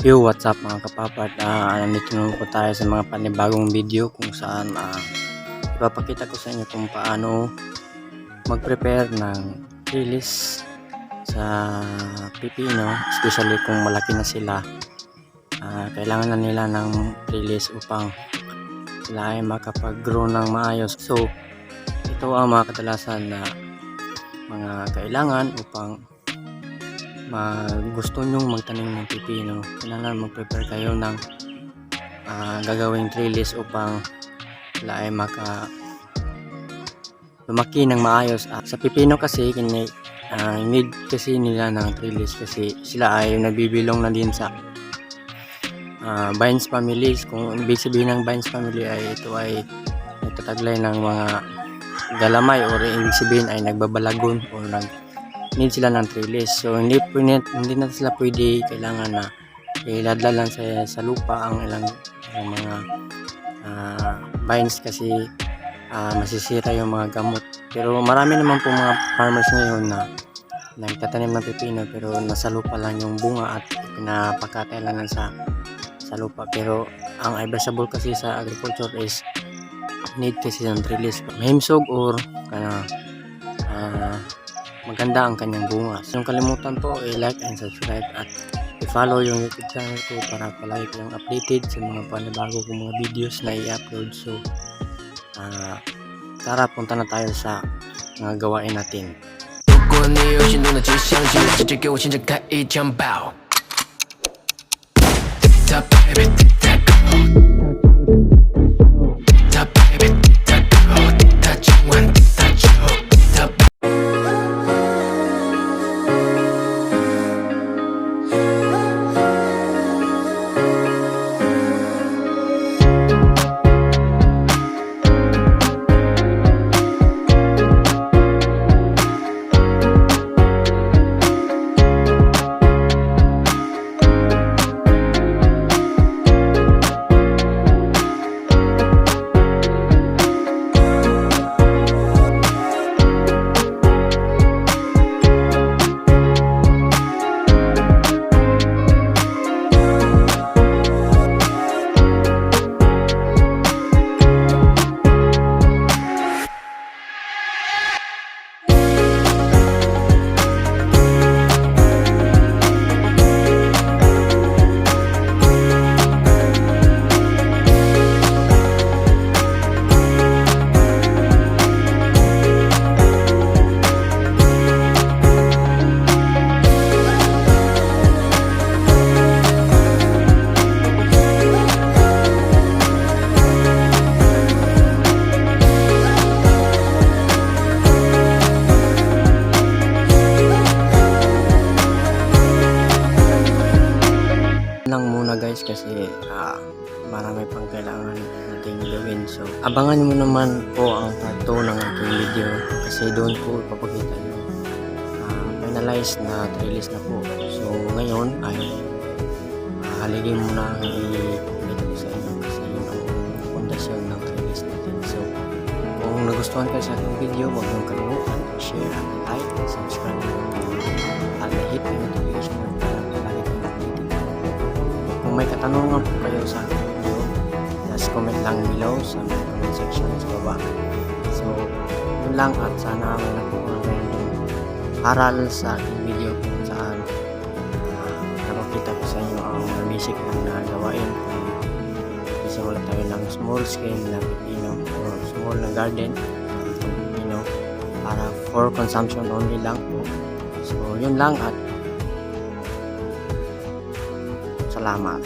Yo, what's up mga kapapad? Nandito naman po tayo sa mga panibagong video kung saan ipapakita ko sa inyo kung paano mag-prepare ng trellis sa pipino, especially kung malaki na sila. Kailangan na nila ng trellis upang sila ay makapag-grow ng maayos. So, ito ang mga kadalasan na mga kailangan upang gusto nyong magtanim ng pipino. Kailangan mag-prepare kayo ng gagawing trellis upang sila ay lumaki ng maayos. Sa pipino kasi need kasi nila ng trellis kasi sila ay nabibilong na din sa vines families. Kung ibig sabihin ng vines family ay ito ay nagtataglay ng mga galamay, or ibig sabihin ay nagbabalagon or need sila ng trellis. So hindi na sila pwede, kailangan na iladla lang sa lupa ang ilang mga vines kasi masisira yung mga gamot. Pero marami naman po mga farmers ngayon na nagtatanim ng pipino pero nasa lupa lang yung bunga at pinapakatay lang sa lupa. Pero ang advisable kasi sa agriculture is need kasi ng trellis, mahimsog or maganda ang kanyang bunga. So, yung kalimutan po i-like and subscribe at i-follow yung YouTube channel ko para palagi kayong updated sa mga panibago kong mga videos na i-upload. So tara, punta na tayo sa mga gawain natin. Lang muna guys kasi marami pang kailangan nating gawin. So abangan mo naman po ang part 2 ng ating video kasi doon po ipapakita yung finalize na trellis na po. So ngayon ay haligin muna ang ipapakita ko sa inyo kasi yun ang fondasyon ng trellis natin. So kung nagustuhan kayo sa ating video, huwag niyong kalimutan share at like and subscribe at hit yung notification para palagi kayong updated. Kung may katanungan po kayo sa video, just comment lang below sa comment section sa baba. So yun lang, at sana may nakuha kayo ng aral sa ating video kung saan napakita ko sa inyo ang basic na gawain kung isimula tayo ng small scale na pipino or small na garden ng pipino para for consumption only lang po. So yun lang at salamat.